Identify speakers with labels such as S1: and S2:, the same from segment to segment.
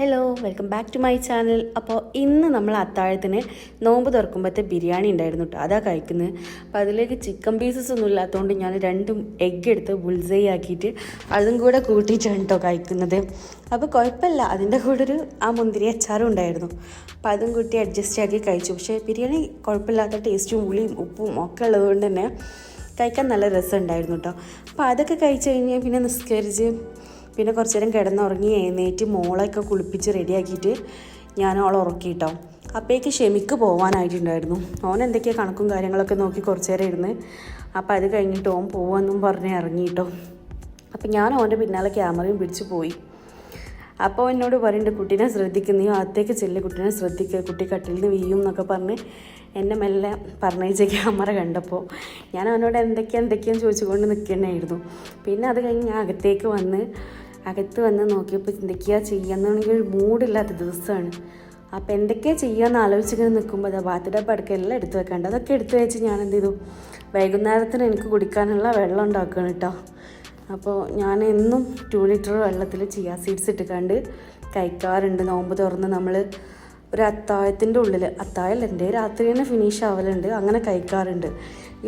S1: Hello welcome back to my channel. അപ്പോൾ ഇന്ന് നമ്മൾ അത്താഴത്തിന് നോമ്പ് തുറക്കുമ്പോഴത്തെ ബിരിയാണി ഉണ്ടായിരുന്നു കേട്ടോ, അതാ കഴിക്കുന്നത്. അപ്പോൾ അതിലേക്ക് ചിക്കൻ പീസസ് ഒന്നും ഇല്ലാത്തതുകൊണ്ട് ഞാൻ 2 എഗ്ഗ് എടുത്ത് ബുൾസൈ ആക്കിയിട്ട് അതും കൂടെ കൂട്ടിയിട്ടാണ് കേട്ടോ കഴിക്കുന്നത്. അപ്പോൾ കുഴപ്പമില്ല, അതിൻ്റെ കൂടെ ആ മുന്തിരി അച്ചാറും ഉണ്ടായിരുന്നു. അപ്പോൾ അതും കൂട്ടി അഡ്ജസ്റ്റ് ആക്കി കഴിച്ചു. പക്ഷേ ബിരിയാണി കുഴപ്പമില്ലാത്ത ടേസ്റ്റും പുളിയും ഉപ്പും ഒക്കെ ഉള്ളതുകൊണ്ട് തന്നെ കഴിക്കാൻ നല്ല രസമുണ്ടായിരുന്നു കേട്ടോ. അപ്പോൾ അതൊക്കെ കഴിച്ച് കഴിഞ്ഞ് പിന്നെ നിസ്കരിച്ച് പിന്നെ കുറച്ച് നേരം കിടന്നുറങ്ങി എഴുന്നേറ്റ് മോളെയൊക്കെ കുളിപ്പിച്ച് റെഡിയാക്കിയിട്ട് ഞാൻ അവളെ ഉറക്കിയിട്ടോ. അപ്പോഴേക്ക് ഷെമിക്ക് പോകാനായിട്ടുണ്ടായിരുന്നു. ഓൻ എന്തൊക്കെയാണ് കണക്കും കാര്യങ്ങളൊക്കെ നോക്കി കുറച്ച് നേരം ഇരുന്ന്. അപ്പോൾ അത് കഴിഞ്ഞിട്ട് ഓൻ പോവാമെന്നും പറഞ്ഞ് ഇറങ്ങിയിട്ടോ. അപ്പോൾ ഞാൻ ഓൻ്റെ പിന്നാലെ ക്യാമറയും പിടിച്ച് പോയി. അപ്പോൾ എന്നോട് പറയുന്നുണ്ട്, കുട്ടീനെ ശ്രദ്ധിക്കുന്നു, നീ അകത്തേക്ക് ചെല്ല്, കുട്ടീനെ ശ്രദ്ധിക്കുക, കുട്ടി കട്ടിൽ നിന്ന് വീഴും എന്നൊക്കെ പറഞ്ഞ് എന്നെ മെല്ലെ പറഞ്ഞയച്ച ക്യാമറ കണ്ടപ്പോൾ ഞാൻ അവനോട് എന്തൊക്കെയാന്ന് ചോദിച്ചുകൊണ്ട് നിൽക്കുന്നതായിരുന്നു. പിന്നെ അത് കഴിഞ്ഞ് ഞാൻ അകത്ത് വന്ന് നോക്കിയപ്പോൾ എന്തൊക്കെയാണ് ചെയ്യാന്നുണ്ടെങ്കിൽ ഒരു മൂഡില്ലാത്ത ദിവസമാണ്. അപ്പോൾ എന്തൊക്കെയാണ് ചെയ്യാമെന്ന് ആലോചിച്ചിങ്ങനെ നിൽക്കുമ്പോൾ അത് ബാത്തിൻ്റെ പടക്കം എല്ലാം എടുത്ത് വെക്കാണ്ട് അതൊക്കെ എടുത്ത് വെച്ച് ഞാൻ എന്ത് ചെയ്തു, വൈകുന്നേരത്തിന് എനിക്ക് കുടിക്കാനുള്ള വെള്ളം ഉണ്ടാക്കണം കേട്ടോ. അപ്പോൾ ഞാൻ എന്നും 2 ലിറ്റർ വെള്ളത്തിൽ ചിയ സീഡ്സ് ഇട്ടുകൊണ്ട് കഴിക്കാറുണ്ട്. നോമ്പ് തുറന്ന് നമ്മൾ ഒരു അത്താഴത്തിൻ്റെ ഉള്ളിൽ, അത്താഴം എൻ്റെ രാത്രി തന്നെ ഫിനിഷ് ആവലുണ്ട്, അങ്ങനെ കഴിക്കാറുണ്ട്.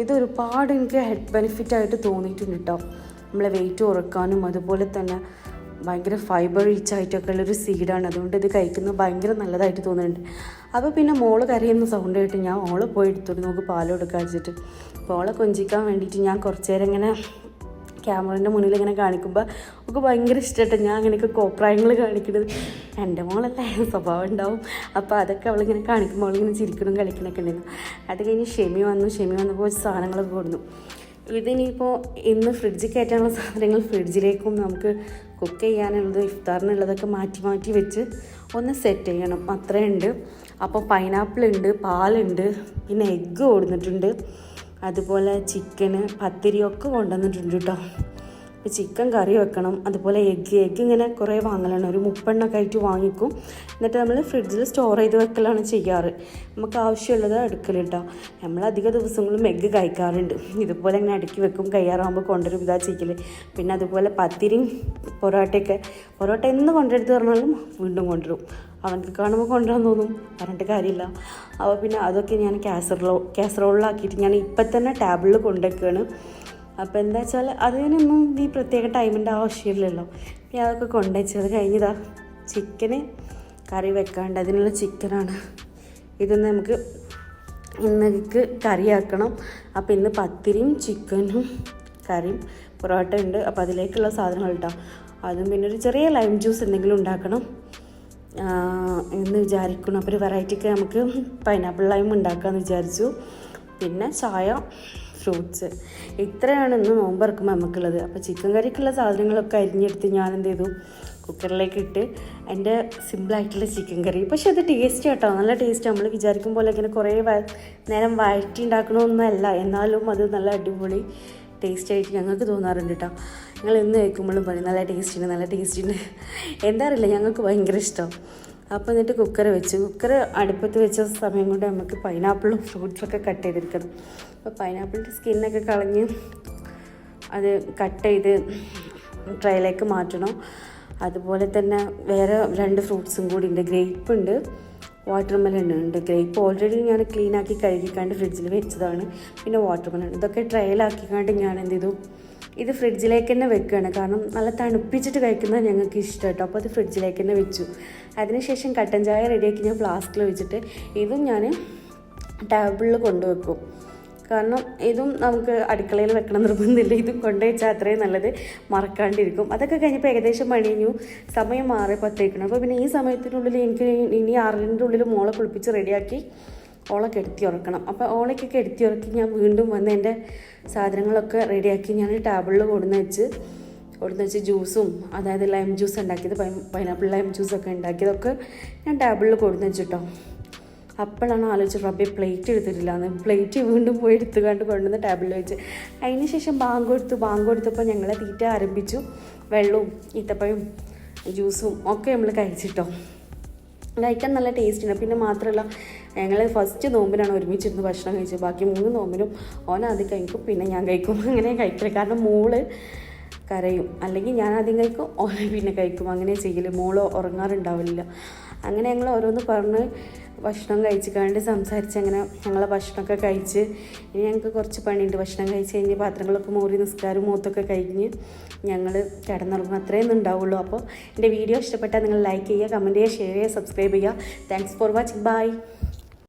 S1: ഇത് ഒരുപാട് എനിക്ക് ഹെഡ് ബെനിഫിറ്റായിട്ട് തോന്നിയിട്ടുണ്ട് കേട്ടോ. നമ്മളെ വെയിറ്റ് കുറക്കാനും അതുപോലെ തന്നെ ഭയങ്കര ഫൈബർ റിച്ച് ആയിട്ടൊക്കെ ഉള്ളൊരു സീഡാണ്. അതുകൊണ്ട് ഇത് കഴിക്കുന്നത് ഭയങ്കര നല്ലതായിട്ട് തോന്നുന്നുണ്ട്. അപ്പോൾ പിന്നെ മോള് കരയുന്ന സൗണ്ട് കേട്ട് ഞാൻ ഓളെ പോയി എടുത്തോട്ട് നമുക്ക് പാൽ കൊടുക്കാൻ വെച്ചിട്ട് അപ്പോൾ ഓളെ കൊഞ്ചിക്കാൻ വേണ്ടിയിട്ട് ഞാൻ കുറച്ച് നേരം ഇങ്ങനെ ക്യാമറേൻ്റെ മുന്നിൽ ഇങ്ങനെ കാണിക്കുമ്പോൾ ഒക്കെ ഭയങ്കര ഇഷ്ടമായിട്ട് ഞാൻ അങ്ങനെയൊക്കെ കോപ്രായങ്ങൾ കാണിക്കുന്നത്. എൻ്റെ മോളല്ലേ, സ്വഭാവം ഉണ്ടാവും. അപ്പോൾ അതൊക്കെ അവളിങ്ങനെ കാണിക്കുമ്പോൾ അവളിങ്ങനെ ചിരിക്കണം കളിക്കണമൊക്കെ ഉണ്ടായിരുന്നു. അത് കഴിഞ്ഞ് ഷെമി വന്നപ്പോൾ സാധനങ്ങളൊക്കെ കൊടുന്നു. ഇതിനിപ്പോൾ ഇന്ന് ഫ്രിഡ്ജിൽ കയറ്റാനുള്ള സാധനങ്ങൾ ഫ്രിഡ്ജിലേക്കും നമുക്ക് കുക്ക് ചെയ്യാനുള്ളത് ഇഫ്താറിനുള്ളതൊക്കെ മാറ്റി വെച്ച് ഒന്ന് സെറ്റ് ചെയ്യണം, അത്രയുണ്ട്. അപ്പോൾ പൈനാപ്പിൾ ഉണ്ട്, പാലുണ്ട്, പിന്നെ എഗ്ഗ് കൊടുത്തിട്ടുണ്ട്, അതുപോലെ ചിക്കന് പത്തിരിയൊക്കെ കൊണ്ടുവന്നിട്ടുണ്ട് കേട്ടോ. ഇപ്പോൾ ചിക്കൻ കറി വെക്കണം, അതുപോലെ എഗ്ഗ് ഇങ്ങനെ കുറേ വാങ്ങലാണ്, ഒരു 30 എണ്ണമൊക്കെ ആയിട്ട് വാങ്ങിക്കും. എന്നിട്ട് നമ്മൾ ഫ്രിഡ്ജിൽ സ്റ്റോർ ചെയ്ത് വെക്കലാണ് ചെയ്യാറ്. നമുക്ക് ആവശ്യമുള്ളത് എടുക്കൽ കേട്ടോ. നമ്മൾ അധിക ദിവസങ്ങളും എഗ്ഗ് കഴിക്കാറുണ്ട്. ഇതുപോലെ ഇങ്ങനെ അടുക്കി വെക്കും, കയ്യാറാകുമ്പോൾ കൊണ്ടുവരും, ഇതാ ചെയ്യൽ. പിന്നെ അതുപോലെ പത്തിരിയും പൊറോട്ട എന്ന് കൊണ്ടെടുത്ത് പറഞ്ഞാലും വീണ്ടും കൊണ്ടുവരും. അവനക്ക് കാണുമ്പോൾ കൊണ്ടുവരാൻ തോന്നും, പറഞ്ഞിട്ട് കാര്യമില്ല. അപ്പോൾ പിന്നെ അതൊക്കെ ഞാൻ കാസറോളിലാക്കിയിട്ട് ഞാൻ ഇപ്പം തന്നെ ടേബിളിൽ കൊണ്ടുവയ്ക്കുകയാണ്. അപ്പോൾ എന്താ വെച്ചാൽ അതിനൊന്നും ഈ പ്രത്യേക ടൈമിൻ്റെ ആവശ്യമില്ലല്ലോ. ഞാൻ അതൊക്കെ കൊണ്ടുവച്ചത് കഴിഞ്ഞതാ ചിക്കന് കറി വെക്കാണ്ട്, അതിനുള്ള ചിക്കനാണ്. ഇതൊന്ന് നമുക്ക് ഇന്നേക്ക് കറിയാക്കണം. അപ്പോൾ ഇന്ന് പത്തിരിയും ചിക്കനും കറിയും പൊറോട്ട ഉണ്ട്. അപ്പോൾ അതിലേക്കുള്ള സാധനങ്ങൾ കേട്ടോ. അതും പിന്നെ ഒരു ചെറിയ ലൈം ജ്യൂസ് എന്തെങ്കിലും ഉണ്ടാക്കണം എന്ന് വിചാരിക്കണം. അപ്പോൾ ഒരു വെറൈറ്റിക്ക് നമുക്ക് പൈനാപ്പിൾ ലൈം ഉണ്ടാക്കാമെന്ന് വിചാരിച്ചു. പിന്നെ ചായ, ഫ്രൂട്ട്സ്, ഇത്രയാണ് ഇന്ന് നോമ്പറക്കുമ്പോൾ നമുക്കുള്ളത്. അപ്പോൾ ചിക്കൻ കറിക്കുള്ള സാധനങ്ങളൊക്കെ അരിഞ്ഞെടുത്ത് ഞാൻ എന്ത് ചെയ്തു, കുക്കറിലേക്ക് ഇട്ട് എൻ്റെ സിമ്പിളായിട്ടുള്ള ചിക്കൻ കറി. പക്ഷെ അത് ടേസ്റ്റ് കേട്ടോ, നല്ല ടേസ്റ്റ്. നമ്മൾ വിചാരിക്കും പോലെ ഇങ്ങനെ കുറേ നേരം വഴറ്റി ഉണ്ടാക്കണമെന്നല്ല, എന്നാലും അത് നല്ല അടിപൊളി ടേസ്റ്റായിട്ട് ഞങ്ങൾക്ക് തോന്നാറുണ്ട് കേട്ടോ. ഞങ്ങൾ എന്ന് കഴിക്കുമ്പോഴും പറയും നല്ല ടേസ്റ്റുണ്ട്. എന്താ അറിയില്ല, ഞങ്ങൾക്ക് ഭയങ്കര ഇഷ്ടം. അപ്പോൾ എന്നിട്ട് കുക്കർ അടുപ്പത്ത് വെച്ച സമയം കൊണ്ട് നമുക്ക് പൈനാപ്പിളും ഫ്രൂട്ട്സൊക്കെ കട്ട് ചെയ്തെടുക്കണം. അപ്പോൾ പൈനാപ്പിളിൻ്റെ സ്കിന്നൊക്കെ കളഞ്ഞ് അത് കട്ട് ചെയ്ത് ട്രേയിലേക്ക് മാറ്റണം. അതുപോലെ തന്നെ വേറെ 2 ഫ്രൂട്ട്സും കൂടി ഉണ്ട്. ഗ്രേപ്പ് ഉണ്ട്, വാട്ടർമെലൺ ഉണ്ട്. ഗ്രേപ്പ് ഓൾറെഡി ഞാൻ ക്ലീനാക്കി കഴുകിക്കാണ്ട് ഫ്രിഡ്ജിൽ വെച്ചതാണ്. പിന്നെ വാട്ടർമെലൺ ഇതൊക്കെ ട്രേയിലാക്കിക്കാണ്ട് ഞാൻ എന്ത് ചെയ്തു, ഇത് ഫ്രിഡ്ജിലേക്ക് തന്നെ വെക്കുകയാണ്. കാരണം നല്ല തണുപ്പിച്ചിട്ട് കഴിക്കുന്നത് ഞങ്ങൾക്ക് ഇഷ്ടം കേട്ടോ. അപ്പോൾ അത് ഫ്രിഡ്ജിലേക്ക് തന്നെ വെച്ചു. അതിനുശേഷം കട്ടൻ ചായ റെഡിയാക്കി ഞാൻ ഫ്ലാസ്കിൽ വെച്ചിട്ട് ഇതും ഞാൻ ടേബിളിൽ കൊണ്ടുവെക്കും. കാരണം ഇതും നമുക്ക് അടുക്കളയിൽ വെക്കണം നിർബന്ധമില്ല. ഇതും കൊണ്ടുവച്ചാൽ അത്രയും നല്ലത്, മറക്കാണ്ടിരിക്കും. അതൊക്കെ കഴിഞ്ഞപ്പോൾ ഏകദേശം മണിഞ്ഞു, സമയം 6:10. അപ്പോൾ പിന്നെ ഈ സമയത്തിനുള്ളിൽ എനിക്ക് ഇനി 6-ൻ്റെ ഉള്ളിൽ മോളെ കുളിപ്പിച്ച് റെഡിയാക്കി ഓളെ കെടുത്തി ഉറക്കണം. അപ്പോൾ ഓളൊക്കെ കെടുത്തി ഉറക്കി ഞാൻ വീണ്ടും വന്ന് എൻ്റെ സാധനങ്ങളൊക്കെ റെഡിയാക്കി ഞാൻ ടേബിളിൽ കൊടുന്ന് വെച്ച് ജ്യൂസും, അതായത് ലൈം ജ്യൂസ് ഉണ്ടാക്കിയത്, പൈനാപ്പിൾ ലൈം ജ്യൂസൊക്കെ ഉണ്ടാക്കിയതൊക്കെ ഞാൻ ടേബിളിൽ കൊടുന്ന് വെച്ചിട്ടോ. അപ്പോഴാണ് ആലോചിച്ചത്, റബ്ബേ പ്ലേറ്റ് എടുത്തിട്ടില്ലാന്ന്. പ്ലേറ്റ് വീണ്ടും പോയി കൊണ്ടുവന്ന് ടേബിളിൽ വെച്ച്. അതിന് ശേഷം ബാങ്ക് കൊടുത്തപ്പോൾ ഞങ്ങളെ തീറ്റ ആരംഭിച്ചു. വെള്ളവും ഈത്തപ്പഴവും ജ്യൂസും ഒക്കെ നമ്മൾ കഴിച്ചിട്ടോ. കഴിക്കാൻ നല്ല ടേസ്റ്റുണ്ട്. പിന്നെ മാത്രമല്ല, ഞങ്ങൾ ഫസ്റ്റ് നോമ്പിനാണ് ഒരുമിച്ചിരുന്ന് ഭക്ഷണം കഴിച്ചത്. ബാക്കി 3 നോമ്പിനും ഓൻ ആദ്യം കഴിക്കും, പിന്നെ ഞാൻ കഴിക്കും, അങ്ങനെ കഴിക്കില്ല. കാരണം മോള് കരയും. അല്ലെങ്കിൽ ഞാൻ ആദ്യം കഴിക്കും, ഓൻ പിന്നെ കഴിക്കും. അങ്ങനെ ചെയ്യൽ. മോള് ഉറങ്ങാറുണ്ടാവില്ല. അങ്ങനെ ഞങ്ങൾ ഓരോന്ന് പറഞ്ഞ് ഭക്ഷണം കഴിച്ചിക്കാണ്ട് സംസാരിച്ച് അങ്ങനെ ഞങ്ങളെ ഭക്ഷണമൊക്കെ കഴിച്ച് ഇനി ഞങ്ങൾക്ക് കുറച്ച് പണിയുണ്ട്. ഭക്ഷണം കഴിച്ച് കഴിഞ്ഞ് പാത്രങ്ങളൊക്കെ മോറി നിസ്കാരം മൂത്തൊക്കെ കഴിഞ്ഞ് ഞങ്ങൾ കിടന്നുറങ്ങും. അത്രയൊന്നും ഉണ്ടാവുള്ളൂ. അപ്പോൾ എൻ്റെ വീഡിയോ ഇഷ്ടപ്പെട്ടാൽ നിങ്ങൾ ലൈക്ക് ചെയ്യുക, കമൻറ്റ് ചെയ്യുക, ഷെയർ ചെയ്യുക, സബ്സ്ക്രൈബ് ചെയ്യുക. Thanks for watching. ബൈ.